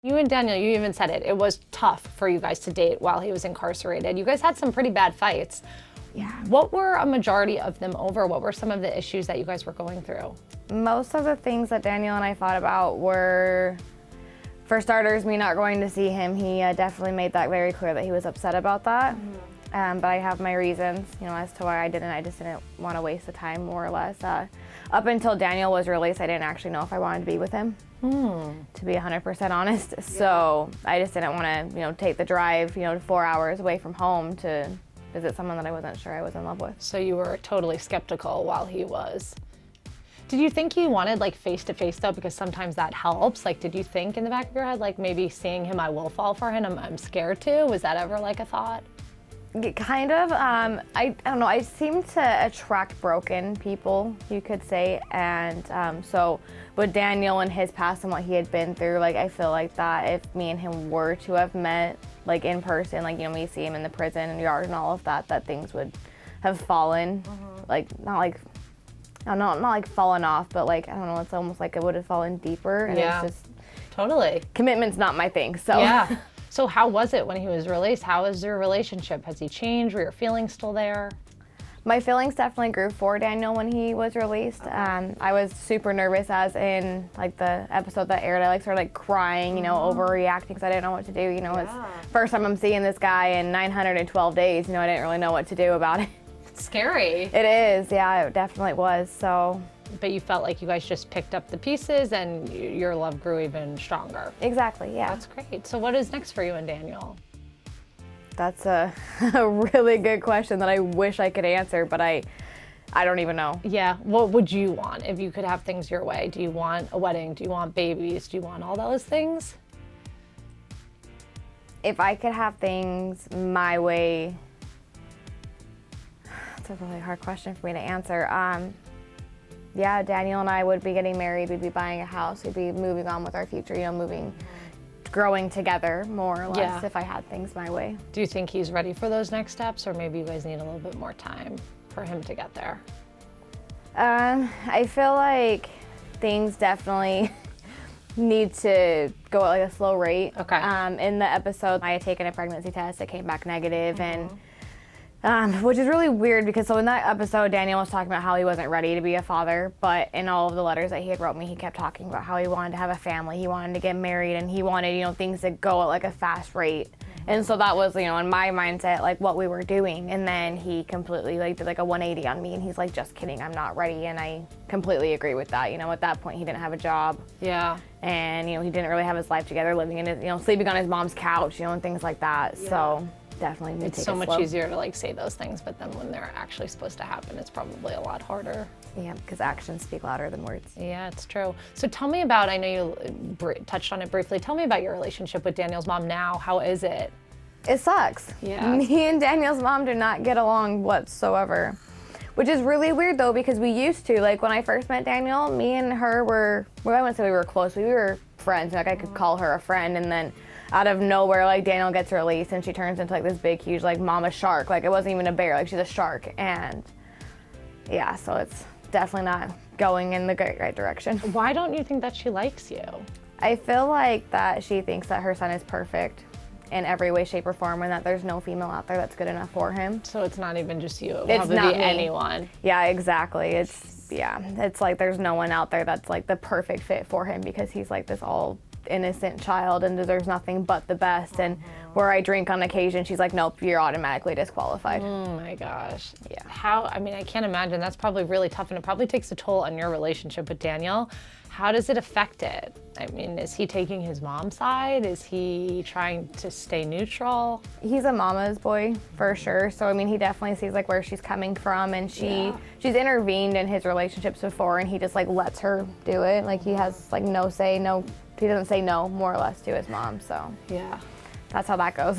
You and Daniel, you even said it. It was tough for you guys to date while he was incarcerated. You guys had some pretty bad fights. Yeah. What were a majority of them over? What were some of the issues that you guys were going through? Most of the things that Daniel and I fought about were, for starters, me not going to see him. He definitely made that very clear that he was upset about that. But I have my reasons, as to why I didn't. I just didn't want to waste the time, more or less. Up until Daniel was released, I didn't actually know if I wanted to be with him, to be 100% honest. Yeah. So I just didn't want to, take the drive, 4 hours away from home to visit someone that I wasn't sure I was in love with. So you were totally skeptical while he was. Did you think you wanted face-to-face though? Because sometimes that helps. Did you think in the back of your head, maybe seeing him, I will fall for him, I'm scared to? Was that ever a thought? Kind of. I don't know. I seem to attract broken people, you could say. And so with Daniel and his past and what he had been through, I feel like that if me and him were to have met, in person, we see him in the prison yard and all of that, that things would have fallen. Not fallen off, but I don't know, it's almost like it would have fallen deeper. And yeah. It's just, totally. Commitment's not my thing, so. Yeah. So how was it when he was released? How was your relationship? Has he changed? Were your feelings still there? My feelings definitely grew for Daniel when he was released. I was super nervous, as in the episode that aired. I started crying, overreacting because I didn't know what to do. It's first time I'm seeing this guy in 912 days. I didn't really know what to do about it. It's scary. It is, yeah, it definitely was. So. But you felt like you guys just picked up the pieces and your love grew even stronger. Exactly, yeah. That's great. So what is next for you and Daniel? That's a really good question that I wish I could answer, but I don't even know. Yeah, what would you want if you could have things your way? Do you want a wedding? Do you want babies? Do you want all those things? If I could have things my way, that's a really hard question for me to answer. Yeah, Daniel and I would be getting married, we'd be buying a house, we'd be moving on with our future, growing together, more or less, if I had things my way. Do you think he's ready for those next steps, or maybe you guys need a little bit more time for him to get there? I feel like things definitely need to go at a slow rate. Okay. In the episode, I had taken a pregnancy test, it came back negative, and which is really weird because so in that episode, Daniel was talking about how he wasn't ready to be a father, but in all of the letters that he had wrote me, he kept talking about how he wanted to have a family, he wanted to get married, and he wanted, things to go at a fast rate. And so that was, in my mindset, what we were doing. And then he completely did a 180 on me, and he's just kidding, I'm not ready. And I completely agree with that. At that point, he didn't have a job. Yeah. And, he didn't really have his life together, living in his, sleeping on his mom's couch, and things like that. Yeah. So definitely it's so much easier to say those things, but then when they're actually supposed to happen, it's probably a lot harder. Yeah, because actions speak louder than words. Yeah, it's true. So tell me about, I know you touched on it briefly, tell me about your relationship with Daniel's mom now. How is it? It sucks. Yeah. Me and Daniel's mom do not get along whatsoever, which is really weird though, because we used to. When I first met Daniel, me and her were, well, I wouldn't say we were close, we were friends. I could call her a friend, and then out of nowhere, Daniel gets released and she turns into this big, huge, mama shark. It wasn't even a bear, she's a shark. And yeah, so it's definitely not going in the right direction. Why don't you think that she likes you? I feel like that she thinks that her son is perfect in every way, shape, or form, and that there's no female out there that's good enough for him. So it's not even just you, it's not be anyone. Yeah, exactly. It's there's no one out there that's the perfect fit for him, because he's this all innocent child and deserves nothing but the best. And where I drink on occasion, she's like, nope, you're automatically disqualified. Oh my gosh. Yeah. I can't imagine. That's probably really tough, and it probably takes a toll on your relationship with Daniel. How does it affect it? Is he taking his mom's side? Is he trying to stay neutral? He's a mama's boy for sure. So he definitely sees where she's coming from, and she's intervened in his relationships before, and he just lets her do it. He has no say, he doesn't say no, more or less, to his mom. So yeah, that's how that goes.